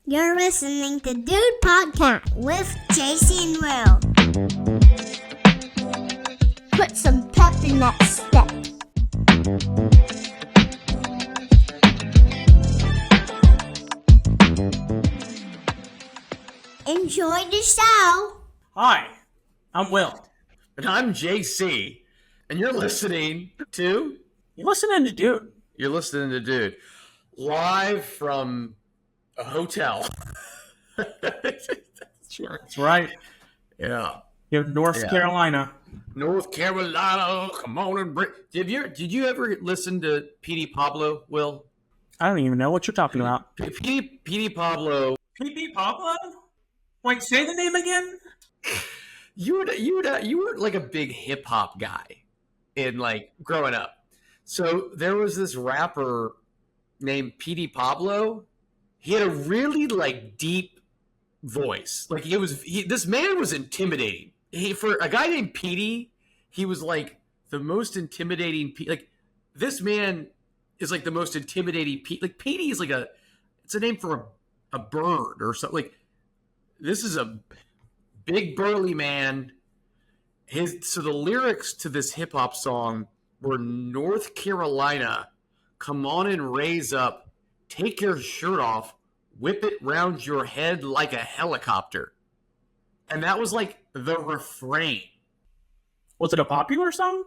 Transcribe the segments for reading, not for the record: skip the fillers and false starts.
You're listening to Dude Podcast with JC and Will. Put some pep in that step. Enjoy the show. Hi, I'm Will. And I'm JC. And you're listening to? You're listening to Dude. You're listening to Dude. Live from a hotel. That's right. Yeah. You're North Carolina. North Carolina, come on and bring. Did you ever listen to P.D. Pablo, Will? I don't even know what you're talking about. P.D. Pablo. P.D. Pablo? Wait, say the name again? You were like a big hip hop guy in like growing up. So there was this rapper named P.D. Pablo. He had a really like deep voice. Like this man was intimidating. For a guy named P.D., he was like the most intimidating. Like this man is like the most intimidating. Like P.D. is like it's a name for a bird or something. Like this is a big burly man. So the lyrics to this hip hop song were North Carolina, come on and raise up. Take your shirt off, whip it round your head like a helicopter. And that was like the refrain. Was it a popular song?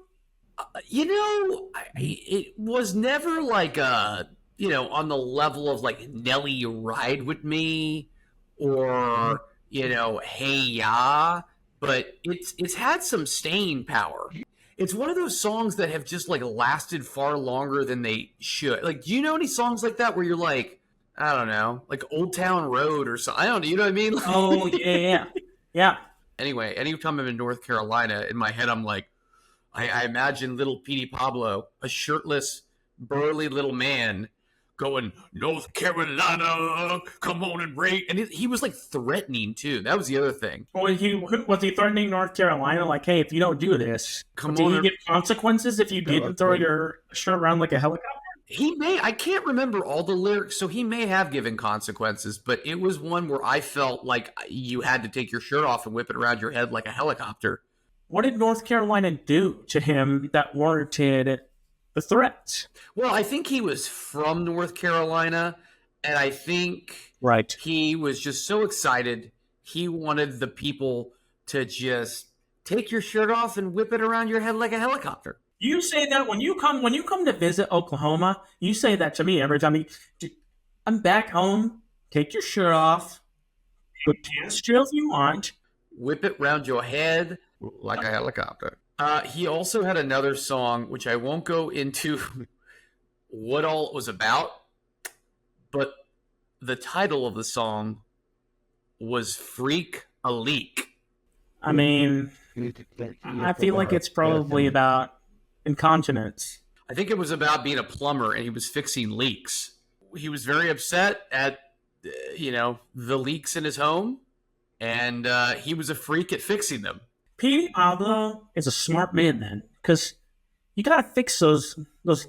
It was never like on the level of like Nelly Ride With Me or, Hey Ya, but it's had some staying power. It's one of those songs that have just like lasted far longer than they should. Like, do you know any songs like that where you're like, I don't know, like Old Town Road or something? I don't know. You know what I mean? Like, Oh, yeah. Anyway, anytime I'm in North Carolina, in my head, I'm like, I imagine little P.D. Pablo, a shirtless, burly little man going, North Carolina, come on and rate. And he was like threatening too. That was the other thing. Well, was he threatening North Carolina? Like, hey, if you don't do this, do you get consequences if you didn't throw your shirt around like a helicopter? I can't remember all the lyrics, so he may have given consequences, but it was one where I felt like you had to take your shirt off and whip it around your head like a helicopter. What did North Carolina do to him that warranted the threat? Well, I think he was from North Carolina, and I think he was just so excited. He wanted the people to just take your shirt off and whip it around your head like a helicopter. You say that when you come to visit Oklahoma, you say that to me every time. I'm back home. Take your shirt off. Put Castro if you want. Whip it round your head like a helicopter. He also had another song, which I won't go into what all it was about, but the title of the song was Freak a Leak. I mean, I feel like it's probably about incontinence. I think it was about being a plumber and he was fixing leaks. He was very upset at, the leaks in his home, and he was a freak at fixing them. P. Pablo is a smart man then, because you gotta fix those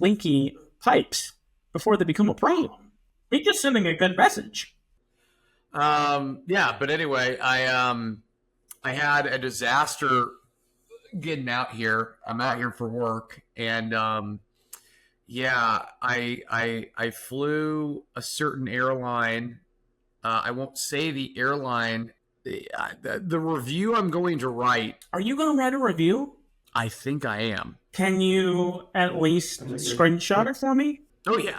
leaky pipes before they become a problem. He's just sending a good message. But anyway, I had a disaster getting out here. I'm out here for work, and I flew a certain airline. I won't say the airline. The review I'm going to write. Are you going to write a review? I think I am. Can you at least screenshot it for me? Oh yeah.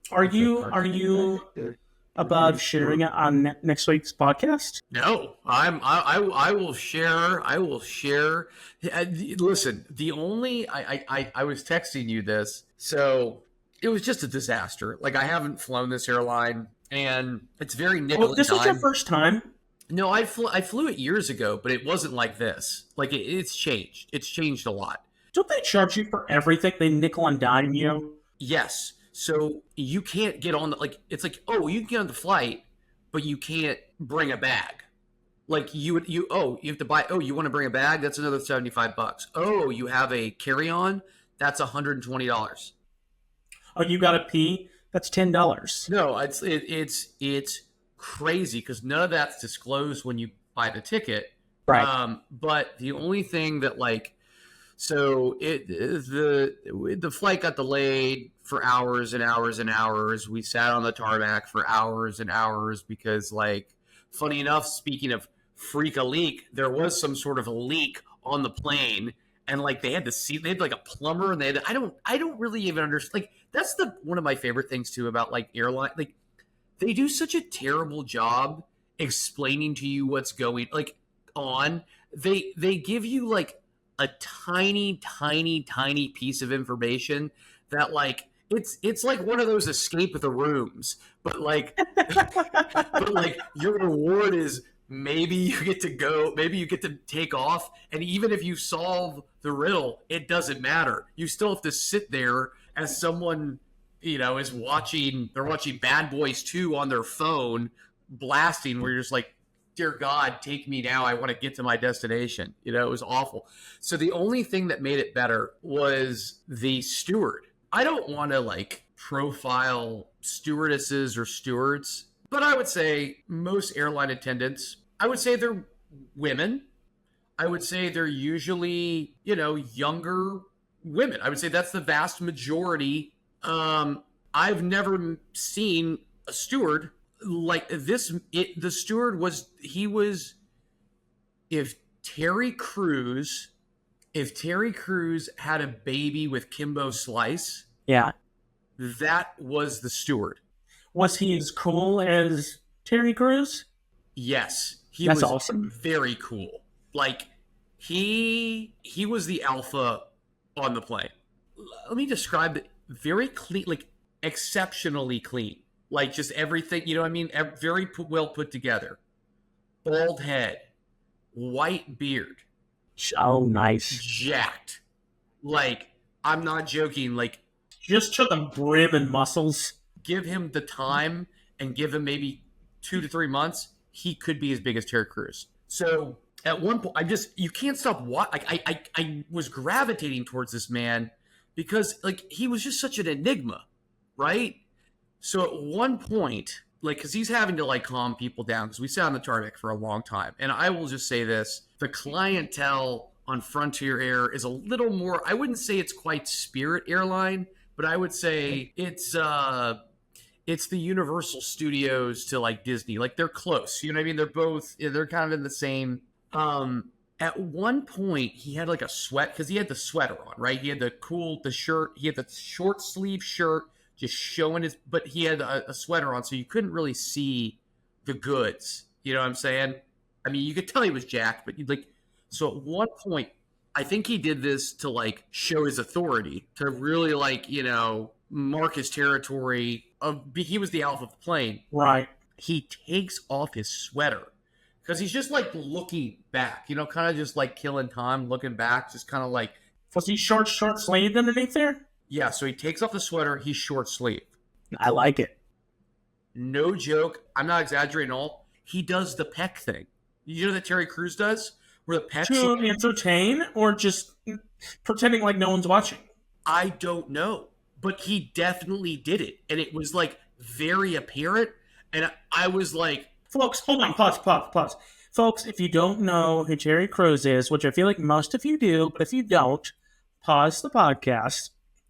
Are you above sharing it on next week's podcast? No, I will share. I will share. Listen, I was texting you this, so it was just a disaster. Like I haven't flown this airline, and it's very nickel and dime. This was your first time? No, I flew it years ago, but it wasn't like this. Like it's changed. It's changed a lot. Don't they charge you for everything? They nickel and dime you? Yes. So you can't get on it's like, oh, you can get on the flight, but you can't bring a bag. Like you have to buy, you want to bring a bag? That's another $75. Oh, you have a carry-on? That's $120. Oh, you got to pee? That's $10. No, it's crazy because none of that's disclosed when you buy the ticket. Right. But the only thing that so the flight got delayed for hours and hours and hours. We sat on the tarmac for hours and hours because, funny enough, speaking of freak a leak, there was some sort of a leak on the plane, and they had a plumber, and I don't really even understand. That's one of my favorite things too about airline. They do such a terrible job explaining to you what's going on. They give you a tiny piece of information that it's like one of those escape the rooms, but your reward is maybe you get to take off, and even if you solve the riddle, it doesn't matter. You still have to sit there as someone is watching. They're watching Bad Boys 2 on their phone, blasting. Where you're just like, dear God, take me now. I want to get to my destination. It was awful. So the only thing that made it better was the steward. I don't want to profile stewardesses or stewards, but I would say most airline attendants, I would say they're women. I would say they're usually, younger women. I would say that's the vast majority. I've never seen a steward like this. The steward was if Terry Crews had a baby with Kimbo Slice, Yeah. that was the steward. Was he as cool as Terry Crews? Yes, That's was awesome. Very cool. He was the alpha on the plane. Let me describe it. Very clean, exceptionally clean. Just everything, very well put together. Bald head, white beard. Oh, nice. Jacked. I'm not joking. Just to the brim and muscles. Give him the time and give him maybe 2 to 3 months, he could be as big as Terry Crews. So at one point, you can't stop I was gravitating towards this man because he was just such an enigma, right? So at one point, because he's having to calm people down, because we sat on the tarmac for a long time, and I will just say this: the clientele on Frontier Air is a little more. I wouldn't say it's quite Spirit Airline, but I would say it's the Universal Studios to Disney. They're close. You know what I mean? They're kind of in the same. At one point, he had a sweat because he had the sweater on, right? He had the shirt. He had the short sleeve shirt just showing but he had a sweater on, so you couldn't really see the goods. You know what I'm saying? I mean, you could tell he was jacked, but so at one point, I think he did this to show his authority, to really mark his territory. He was the alpha of the plane. Right. He takes off his sweater because he's just looking back, kind of just killing time, looking back, just kind of Was he short sleeved underneath there? Yeah, so he takes off the sweater. He's short sleeve. I like it. No joke. I'm not exaggerating at all. He does the peck thing. You know that Terry Crews does? Where the peck... To entertain or just pretending like no one's watching? I don't know. But he definitely did it. And it was very apparent. And I was Folks, hold on. Pause. Folks, if you don't know who Terry Crews is, which I feel like most of you do, but if you don't, pause the podcast.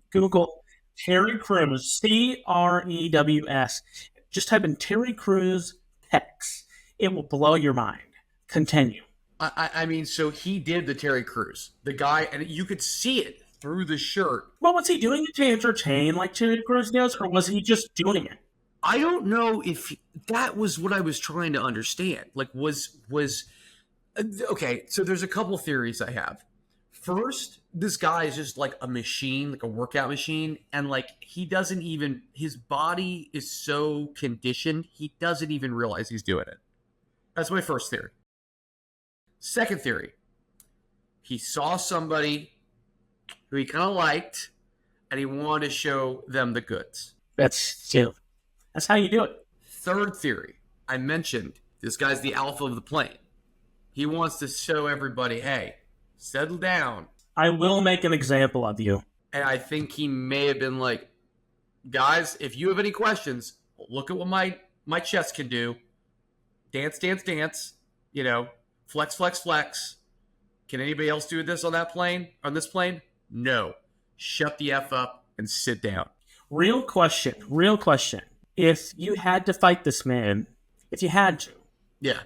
Google Terry Crews, Crews. Just type in Terry Crews pecs. It will blow your mind. Continue. I mean, so he did the Terry Crews. The guy, and you could see it through the shirt. Well, was he doing it to entertain like Terry Crews does, or was he just doing it? I don't know if that was what I was trying to understand. Okay, so there's a couple theories I have. First, this guy is just a machine, a workout machine, and he doesn't even, his body is so conditioned, he doesn't even realize he's doing it. That's my first theory. Second theory, he saw somebody who he kind of liked, and he wanted to show them the goods. That's how you do it. Third theory, I mentioned this guy's the alpha of the plane. He wants to show everybody, hey, settle down. I will make an example of you. And I think he may have been guys, if you have any questions, look at what my chest can do. dance, dance, dance, flex, flex, flex. Can anybody else do this on this plane? No. Shut the F up and sit down. Real question. If you had to fight this man, if you had to, Yeah.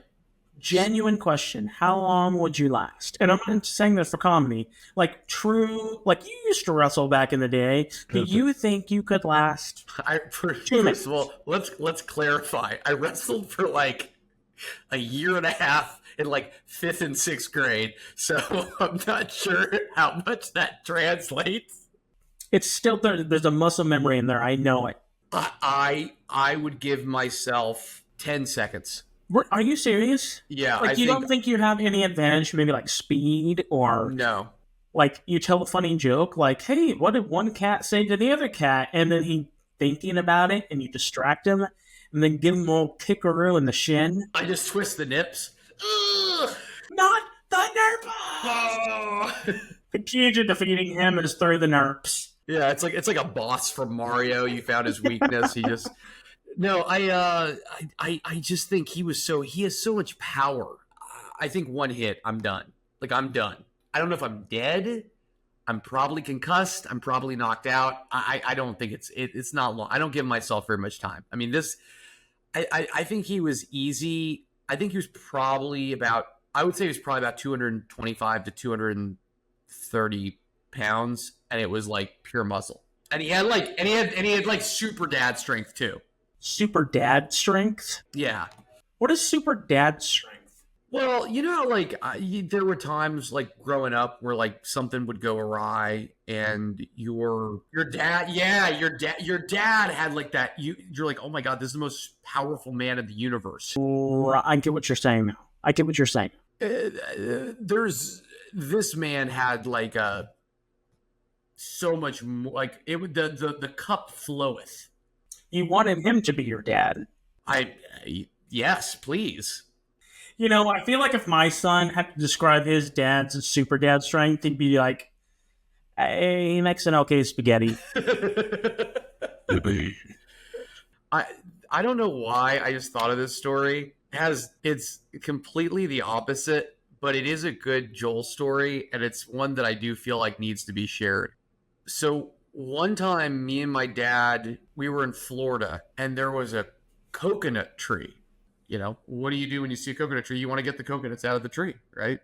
genuine question, how long would you last? And I'm not saying this for comedy. Like, you used to wrestle back in the day. Do you think you could last? First of all, let's clarify. I wrestled for like a year and a half in like 5th and 6th grade, so I'm not sure how much that translates. It's still there. There's a muscle memory in there. I know it. I would give myself 10 seconds. Are you serious? Yeah. Like, don't think you have any advantage, maybe like speed or no. Like, you tell a funny joke, like, hey, what did one cat say to the other cat? And then he thinking about it, and you distract him, and then give him a little kickaroo in the shin. I just twist the nips. Ugh. Not the nerp! Oh. The key to defeating him is through the nerps. Yeah, it's like a boss from Mario. You found his weakness. He just no. I just think he has so much power. I think one hit, I'm done. Like, I'm done. I don't know if I'm dead. I'm probably concussed. I'm probably knocked out. I don't think it's not long. I don't give myself very much time. I mean, I think he was easy. I think he was probably about 225 to 230 pounds, and it was like pure muscle. And he had super dad strength too. Super dad strength? Yeah. What is super dad strength? Well, there were times like growing up where like something would go awry, and your dad had like that. You're like, oh my God, this is the most powerful man in the universe. I get what you're saying now. This man had like so much more. Like, it would the cup floweth. You wanted him to be your dad. Yes, please. I feel like if my son had to describe his dad's super dad strength, he'd be like, hey, he makes an okay spaghetti. I don't know why I just thought of this story. It's completely the opposite, but it is a good Joel story, and it's one that I do feel like needs to be shared. So one time, me and my dad, we were in Florida, and there was a coconut tree. What do you do when you see a coconut tree? You want to get the coconuts out of the tree, right?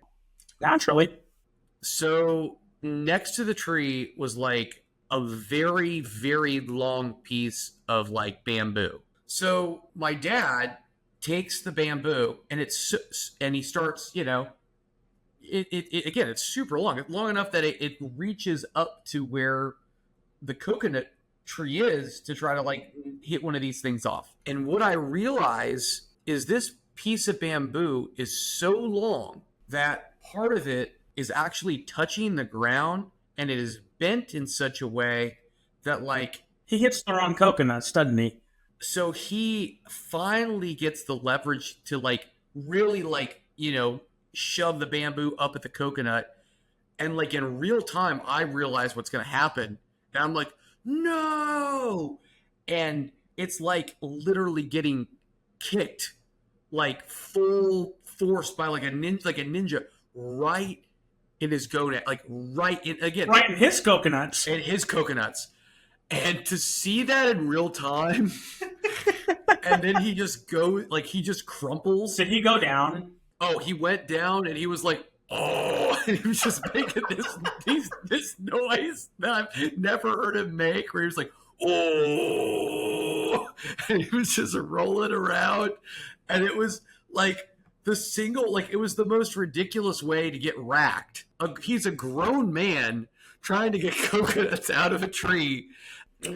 Naturally. So next to the tree was like a very, very long piece of like bamboo. So my dad takes the bamboo and he starts, again, it's super long. It's long enough that it reaches up to where the coconut tree is to try to like hit one of these things off. And what I realize is this piece of bamboo is so long that part of it is actually touching the ground, and it is bent in such a way that like he hits the wrong coconuts, doesn't he? So he finally gets the leverage to like really like, shove the bamboo up at the coconut. And like in real time, I realize what's going to happen. And I'm like, no. And it's like literally getting kicked like full force by like a ninja right in his gonad, like right in his coconuts. And to see that in real time, and then he just crumples. Did he go down? Oh, he went down, and he was like, oh, and he was just making this noise that I've never heard him make, where he was like, oh, and he was just rolling around, and it was like it was the most ridiculous way to get racked. He's a grown man trying to get coconuts out of a tree.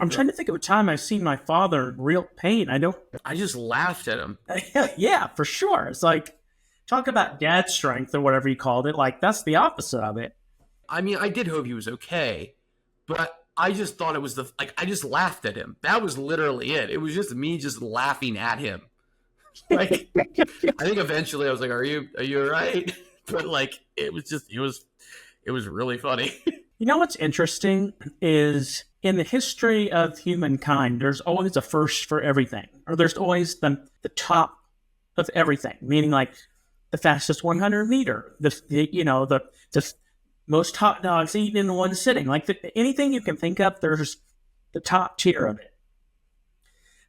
I'm trying to think of a time I've seen my father in real pain. I just laughed at him. Yeah, for sure. It's like, talk about dad strength or whatever you called it. Like, that's the opposite of it. I mean, I did hope he was okay, but I just thought it was I just laughed at him. That was literally it. It was just me just laughing at him. Like, I think eventually I was like, are you all right? But like, it was really funny. You know what's interesting is in the history of humankind, there's always a first for everything, or there's always the top of everything, meaning like the fastest 100 meter, the most hot dogs eaten in one sitting, like anything you can think of, there's the top tier of it.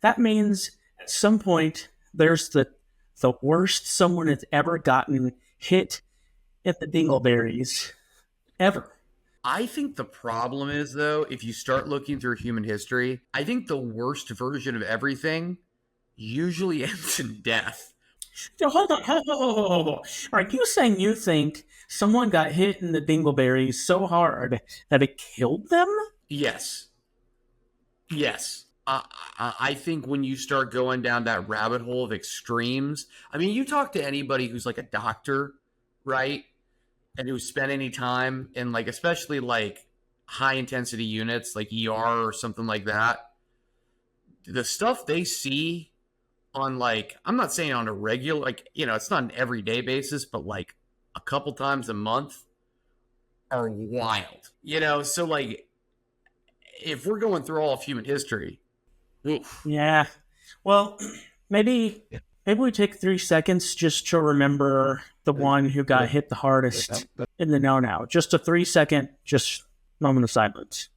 That means at some point there's the worst someone has ever gotten hit at the dingleberries ever. I think the problem is, though, if you start looking through human history, I think the worst version of everything usually ends in death. So hold on. Are you saying you think someone got hit in the dingleberries so hard that it killed them? Yes. Yes. I think when you start going down that rabbit hole of extremes, I mean, you talk to anybody who's like a doctor, right? And who spent any time in like, especially like high intensity units like ER or something like that, the stuff they see on like, I'm not saying on a regular, like, it's not an everyday basis, but like a couple times a month are wild, so like if we're going through all of human history. Oof. Yeah. Well, maybe we take 3 seconds just to remember the one who got hit the hardest in the no-now. Just a 3-second, just moment of silence.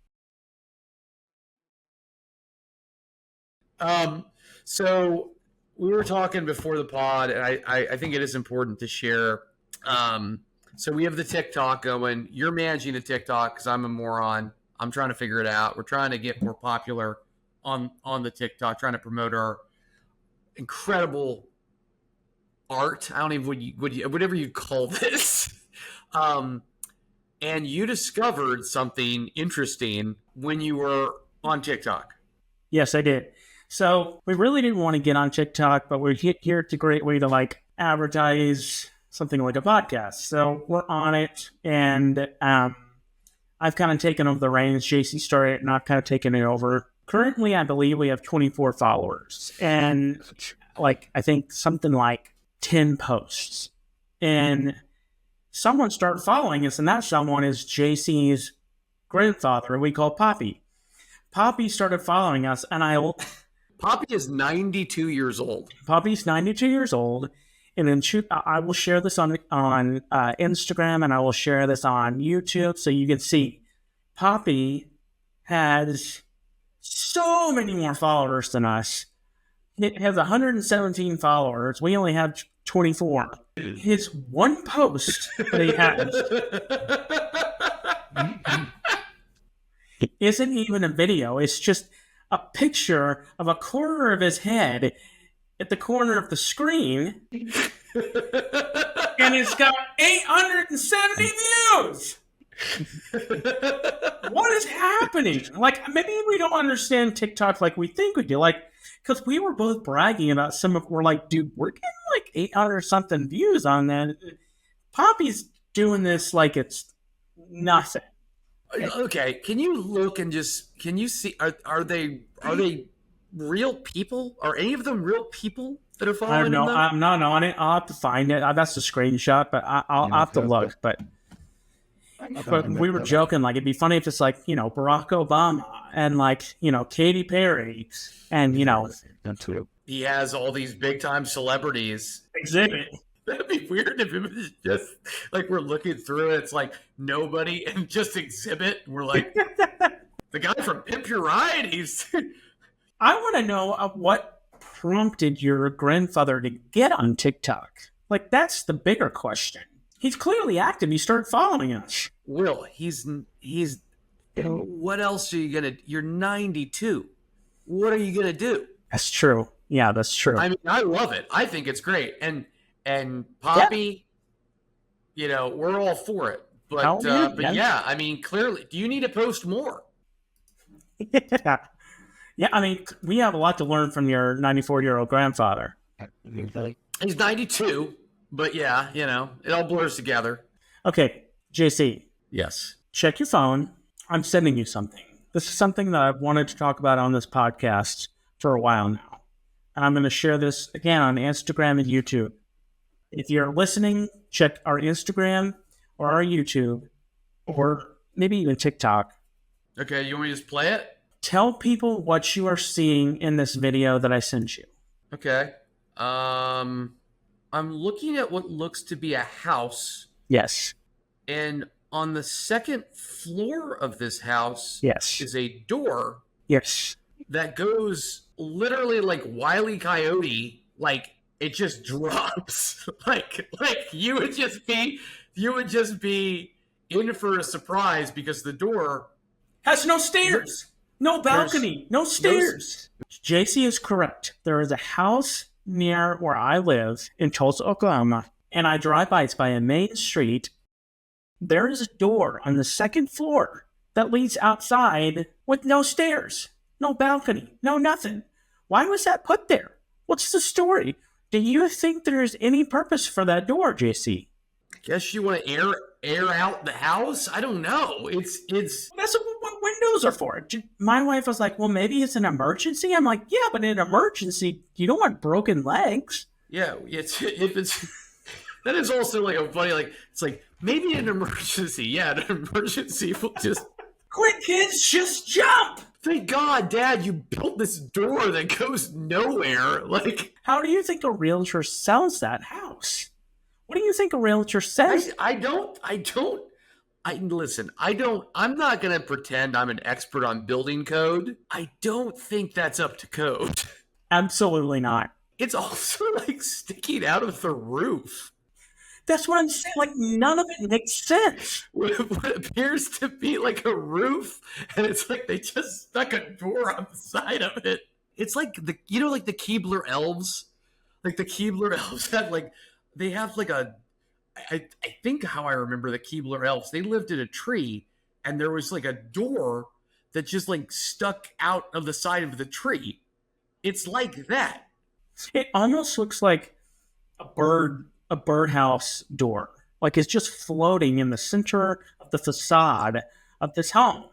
So we were talking before the pod, and I think it is important to share. So we have the TikTok going. You're managing the TikTok because I'm a moron. I'm trying to figure it out. We're trying to get more popular on the TikTok, trying to promote our incredible art. I don't even whatever you call this. And you discovered something interesting when you were on TikTok. Yes, I did. So we really didn't want to get on TikTok, but we're here. It's a great way to like advertise something like a podcast. So we're on it, and I've kind of taken over the reins. JC started, and I've kind of taken it over. Currently, I believe we have 24 followers, and like I think something like 10 posts. And someone started following us, and that someone is JC's grandfather, we call Poppy. Poppy started following us, and Poppy is 92 years old. Poppy's 92 years old, and then I will share this on Instagram, and I will share this on YouTube, so you can see. Poppy has so many more followers than us. It has 117 followers. We only have 24. His one post that he has isn't even a video. It's just a picture of a corner of his head at the corner of the screen. And it's got 870 views. What is happening? Like, maybe we don't understand TikTok like we think we do. Like, because we were both bragging about we're like, dude, we're getting like 800 something views on that. Poppy's doing this like it's nothing. Okay, can you look and can you see, are they real people? Are any of them real people that are following him? I don't know. I'm not on it. I'll have to find it. That's a screenshot, but I'll have to look. But we were joking, like, it'd be funny if it's like, Barack Obama and like, Katy Perry and, he has all these big time celebrities. Exhibit. That'd be weird if it was just like we're looking through it. It's like nobody and just Exhibit. We're like, the guy from Pimp Your Ride. I want to know what prompted your grandfather to get on TikTok. Like, that's the bigger question. He's clearly active. He started following us. Will, he's. What else are you gonna? You're 92. What are you gonna do? That's true. Yeah, that's true. I mean, I love it. I think it's great. And Poppy, we're all for it. But yeah, I mean, clearly, do you need to post more? Yeah, I mean, we have a lot to learn from your 94-year-old grandfather. He's 92, but yeah, it all blurs together. Okay, JC. Yes. Check your phone. I'm sending you something. This is something that I've wanted to talk about on this podcast for a while now. And I'm going to share this again on Instagram and YouTube. If you're listening, check our Instagram or our YouTube or maybe even TikTok. Okay, you want me to just play it? Tell people what you are seeing in this video that I sent you. Okay. I'm looking at what looks to be a house, Yes. and on the second floor of this house Yes. is a door Yes. that goes literally like Wile E. Coyote, like it just drops. like you would just be in for a surprise because the door Has no stairs. No balcony. No stairs. JC is correct. There is a house near where I live in Tulsa, Oklahoma, and I drive by. It's by a main street. There is a door on the second floor that leads outside with no stairs, no balcony, no nothing. Why was that put there? What's the story? Do you think there's any purpose for that door, JC? Guess you want to air out the house? I don't know. It's That's what windows are for. My wife was like, well, maybe it's an emergency. I'm like, yeah, but in an emergency, you don't want broken legs. yeah, it's if it's that is also like a funny like it's like maybe an emergency. Yeah, an emergency will just Quick, kids, just jump. thank God, Dad, you built this door that goes nowhere. Like How do you think a realtor sells that house? What do you think a realtor says? I'm not going to pretend I'm an expert on building code. I don't think that's up to code. Absolutely not. It's also like sticking out of the roof. That's what I'm saying. Like, none of it makes sense. What appears to be like a roof, and it's like they just stuck a door on the side of it. It's like like the Keebler elves? Like the Keebler elves had like, they have like I think how I remember the Keebler elves, they lived in a tree and there was like a door that just like stuck out of the side of the tree. It's like that. It almost looks like a birdhouse door. Like it's just floating in the center of the facade of this home.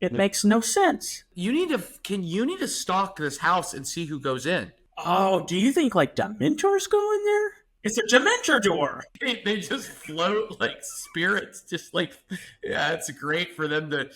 It makes no sense. You need to stalk this house and see who goes in. Oh, do you think like Dementors go in there? It's a Dementor door. They just float like spirits, just like, yeah, it's great for them to.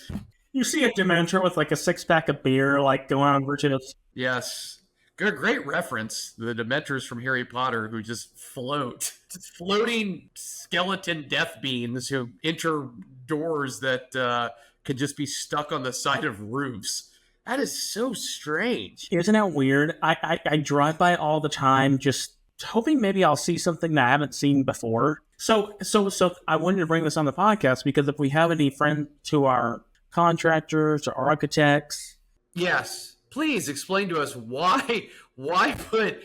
You see a Dementor with like a 6-pack of beer, like going on Virginia's. Yes. Good, great reference. The Dementors from Harry Potter who just float. Just floating skeleton death beings who enter doors that can just be stuck on the side of roofs. That is so strange. Isn't that weird? I drive by all the time, just hoping maybe I'll see something that I haven't seen before. So I wanted to bring this on the podcast because if we have any friends who are contractors or architects, yes, please explain to us why put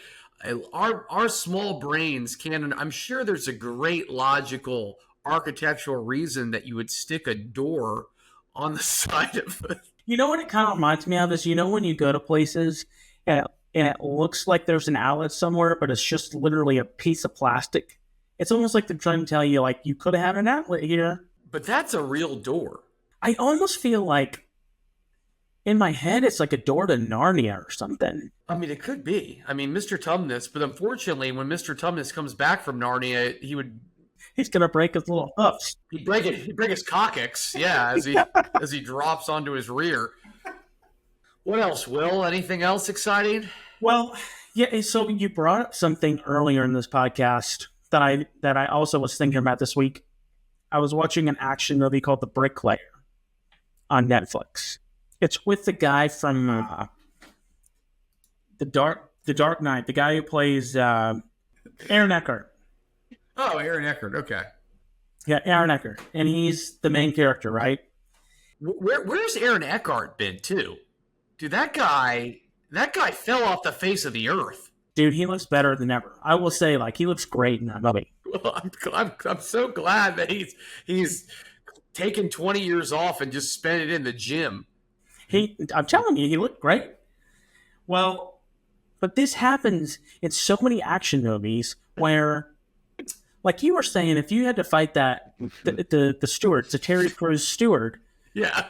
our small brains can. I'm sure there's a great logical architectural reason that you would stick a door on the side of it. You know what it kind of reminds me of is, when you go to places and it looks like there's an outlet somewhere, but it's just literally a piece of plastic. It's almost like they're trying to tell you, like, you could have had an outlet here. But that's a real door. I almost feel like, in my head, it's like a door to Narnia or something. I mean, it could be. I mean, Mr. Tumnus, but unfortunately, when Mr. Tumnus comes back from Narnia, he's going to break his little hoofs. He'd break his coccyx, yeah, as he drops onto his rear. What else, Will? Anything else exciting? Well, yeah, so you brought up something earlier in this podcast that I also was thinking about this week. I was watching an action movie called The Bricklayer on Netflix. It's with the guy from the Dark Knight, the guy who plays Aaron Eckhart. Oh, Aaron Eckhart, okay. Yeah, Aaron Eckhart. And he's the main character, right? Where's Aaron Eckhart been, too? Dude, that guy fell off the face of the earth. Dude, he looks better than ever. I will say, like, he looks great in that movie. Well, I'm so glad that he's taken 20 years off and just spent it in the gym. I'm telling you, he looked great. Well, but this happens in so many action movies where, like you were saying, if you had to fight the steward, the Terry Crews steward, yeah,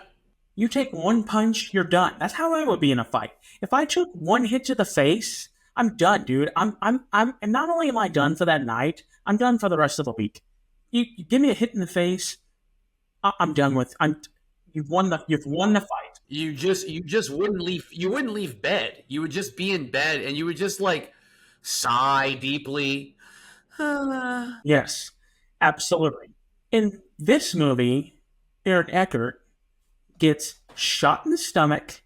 you take one punch, you're done. That's how I would be in a fight. If I took one hit to the face, I'm done, dude. I'm and not only am I done for that night, I'm done for the rest of the week. You give me a hit in the face, I'm done with. You've won the fight. You just wouldn't leave bed. You would just be in bed and you would just like sigh deeply. Yes, absolutely. In this movie, Aaron Eckhart gets shot in the stomach,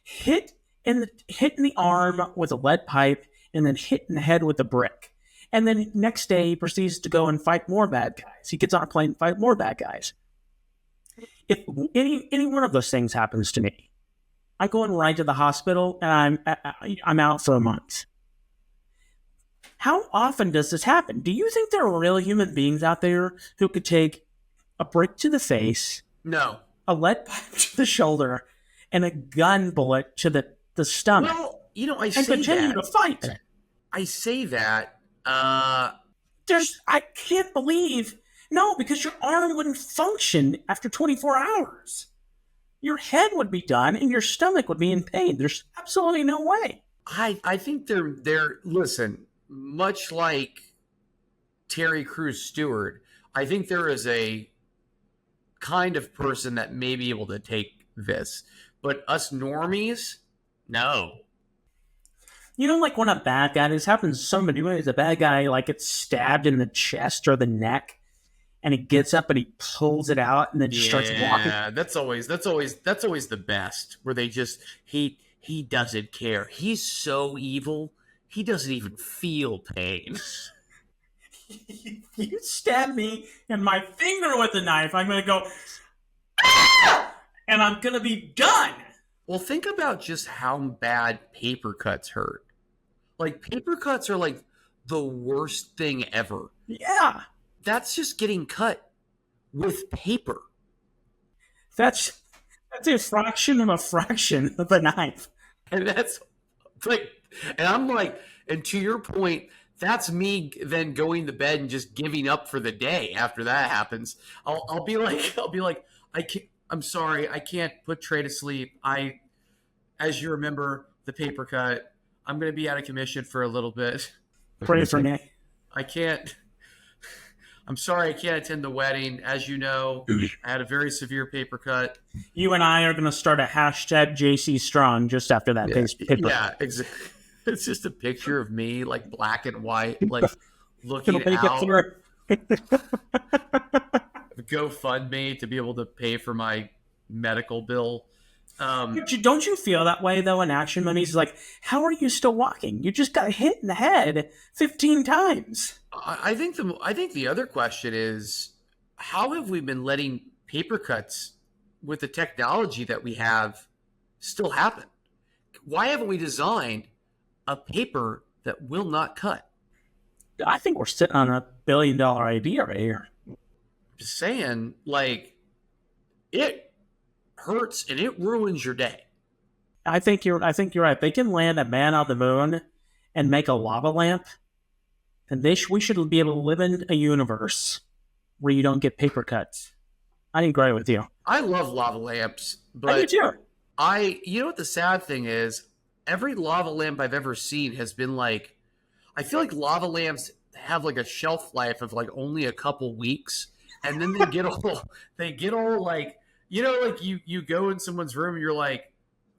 hit hit in the arm with a lead pipe, and then hit in the head with a brick. And then next day he proceeds to go and fight more bad guys. He gets on a plane and fight more bad guys. If any one of those things happens to me, I go and ride to the hospital and I'm out for a month. How often does this happen? Do you think there are real human beings out there who could take a brick to the face, No. a lead pipe to the shoulder, and a gun bullet to the stomach, Well, you know, I and say continue to that. fight? I say that. I can't believe. No, because your arm wouldn't function after 24 hours. Your head would be done and your stomach would be in pain. There's absolutely no way. I think they're listen, much like Terry Crews Stewart, I think there is a kind of person that may be able to take this. But us normies, no. You know, like when a bad guy, this happens so many ways, a bad guy like gets stabbed in the chest or the neck, and he gets up and he pulls it out and then just starts walking. Yeah, that's always the best. Where they just he doesn't care. He's so evil. He doesn't even feel pain. You stab me in my finger with a knife, I'm going to go, ah! And I'm going to be done. Well, think about just how bad paper cuts hurt. Like, paper cuts are like the worst thing ever. Yeah. That's just getting cut with paper. That's a fraction of a knife. And that's like, and I'm like, and to your point, that's me then going to bed and just giving up for the day after that happens. I'll be like, I'm sorry, I can't put Trey to sleep. As you remember, the paper cut, I'm going to be out of commission for a little bit. Pray for me. I can't. I'm sorry I can't attend the wedding. As you know, I had a very severe paper cut. You and I are going to start a hashtag JC Strong just after that paper. Yeah, exactly. It's just a picture of me, like black and white, like looking It'll make out. it through. GoFundMe to be able to pay for my medical bill. Don't you feel that way though in action movies? Like, how are you still walking? You just got hit in the head 15 times. I think the other question is, how have we been letting paper cuts with the technology that we have still happen? Why haven't we designed a paper that will not cut? I think we're sitting on $1 billion idea right here. Just saying, like, it hurts and it ruins your day. I think you're right. They can land a man on the moon and make a lava lamp, and we should be able to live in a universe where you don't get paper cuts. I agree with you. I love lava lamps, but I do too. You know what the sad thing is? Every lava lamp I've ever seen has been like, I feel like lava lamps have like a shelf life of like only a couple weeks, and then they get all like, you know, like you go in someone's room and you're like,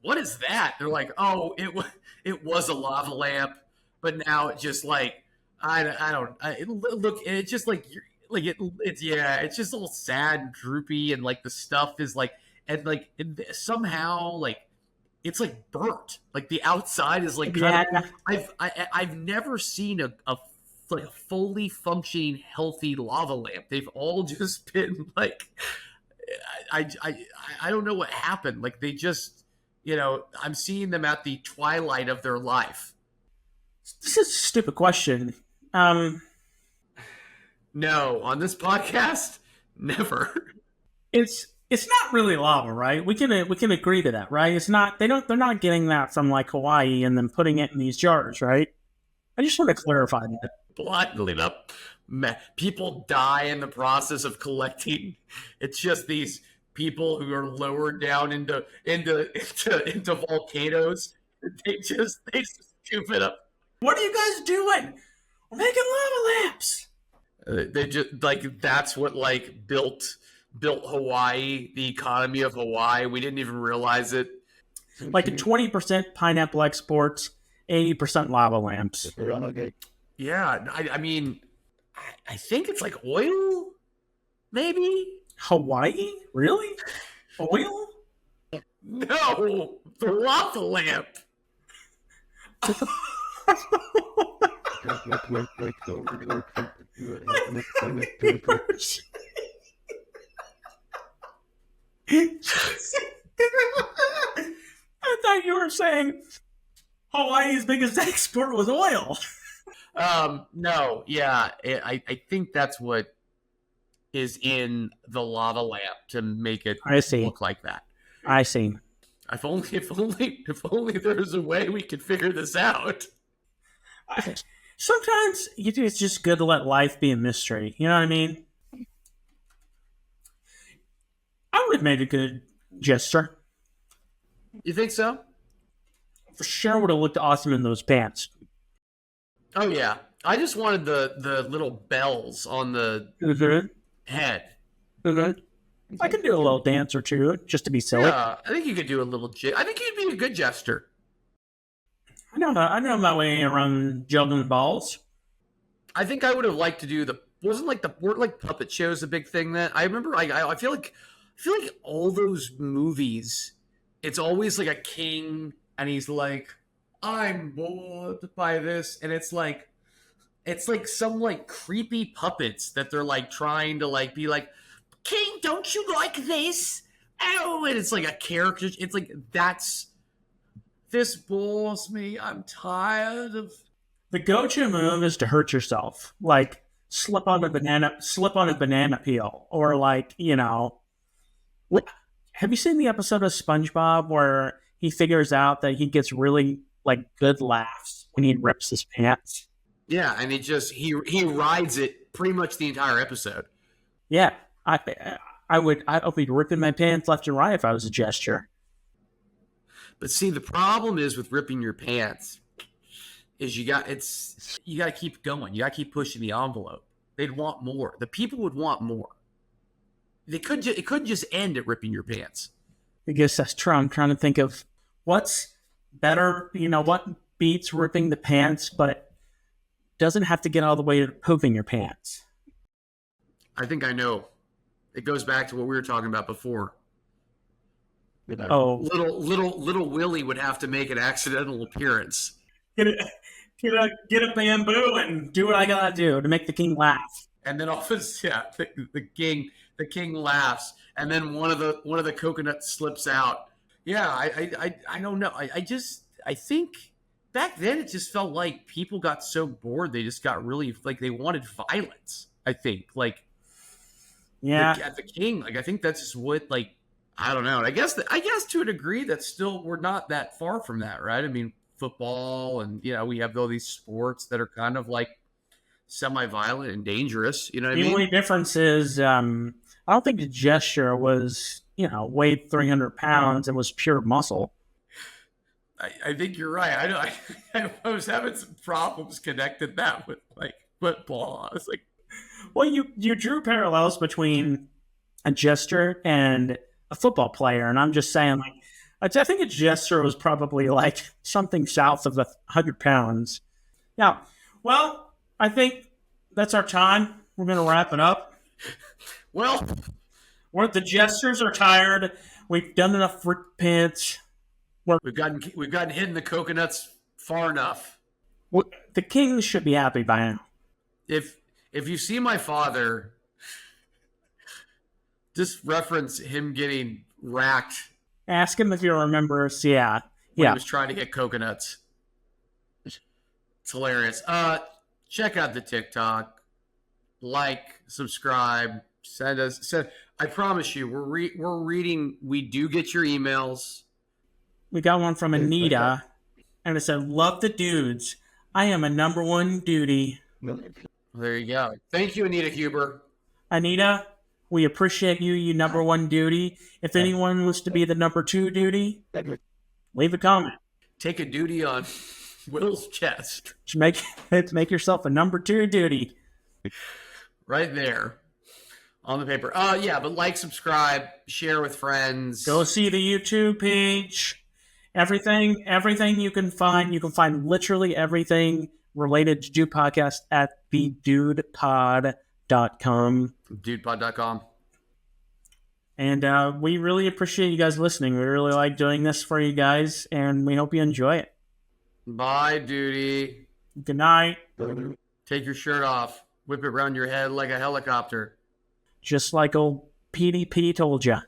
what is that? They're like, oh, it was a lava lamp, but now it just like, it's just like, it's just all sad and droopy, and like the stuff is like, and like somehow like it's like burnt, like the outside is like kind of, I've never seen a fully functioning healthy lava lamp. They've all just been like, I don't know what happened. Like they just, you know, I'm seeing them at the twilight of their life. This is a stupid question. No, on this podcast, never. It's not really lava, right? We can agree to that, right? It's not. They're not getting that from like Hawaii and then putting it in these jars, right? I just want to clarify that. Blindly up. People die in the process of collecting. It's just these people who are lowered down into volcanoes. They just scoop it up. What are you guys doing? We're making lava lamps. They just like, that's what like built Hawaii, the economy of Hawaii. We didn't even realize it. Like 20% pineapple exports 80% lava lamps. Yeah, I mean, I think it's like oil, maybe? Hawaii? Really? Oil? No, the lava lamp. I thought you were saying Hawaii's biggest export was oil. No, yeah, I think that's what is in the lava lamp to make it I see. look like that. I see. If only there was a way we could figure this out. Sometimes it's just good to let life be a mystery. You know what I mean? I would have made a good jester. You think so? For sure would have looked awesome in those pants. Oh yeah. I just wanted the little bells on the head. I could do a little dance or two just to be silly. Yeah, I think you could do a little jig. I think you'd be a good jester. I know my way around juggling balls. I think I would have liked to do weren't puppet shows a big thing then? I remember I feel like all those movies, it's always like a king and he's like, I'm bored by this, and it's like some like creepy puppets that they're like trying to like be like, King, don't you like this? Oh, and it's like a character. It's like this bores me. I'm tired of. The go-to move is to hurt yourself, like slip on a banana peel, or like have you seen the episode of SpongeBob where he figures out that he gets really like good laughs when he rips his pants? Yeah, and he rides it pretty much the entire episode. Yeah, I would be ripping my pants left and right if I was a jester. But see, the problem is with ripping your pants is you got to keep going. You got to keep pushing the envelope. They'd want more. The people would want more. It couldn't just end at ripping your pants. I guess that's true. I'm trying to think of what's better. What beats ripping the pants, but doesn't have to get all the way to pooping your pants. I think I know. It goes back to what we were talking about before. Oh, little Willie would have to make an accidental appearance. Get a bamboo and do what I gotta do to make the king laugh. And then all of a sudden, the king laughs, and then one of the coconuts slips out. Yeah, I don't know. I think back then it just felt like people got so bored they just got really like they wanted violence. I think like the king. Like I think that's just what like. I don't know. I guess to a degree that's still we're not that far from that, right? I mean, football and we have all these sports that are kind of like semi-violent and dangerous. You know what I mean? The only difference is I don't think the gesture was weighed 300 pounds and was pure muscle. I think you're right. I was having some problems connecting that with like football. I was like, well, you drew parallels between a gesture and a football player, and I'm just saying, like, I think a jester was probably like something south of 100 pounds. Yeah. Well, I think that's our time. We're gonna wrap it up. Well, the jesters are tired. We've done enough for pants. We've gotten hit in the coconuts far enough. The king should be happy by now. If you see my father, just reference him getting racked. Ask him if he remembers. Yeah. When he was trying to get coconuts. It's hilarious. Check out the TikTok. Like, subscribe, send. I promise you, we're reading. We do get your emails. We got one from Anita, and it said, "Love the dudes. I am a number one duty." There you go. Thank you, Anita Huber. Anita, we appreciate you number one duty. If anyone wants to be the number two duty, leave a comment. Take a duty on Will's chest. Make yourself a number two duty. Right there on the paper. But like, subscribe, share with friends. Go see the YouTube page. Everything you can find literally everything related to Dude Podcast at thedudepod.com. Dudepod.com. And we really appreciate you guys listening. We really like doing this for you guys, and we hope you enjoy it. Bye, Duty. Good night. Take your shirt off. Whip it around your head like a helicopter. Just like old PDP told ya.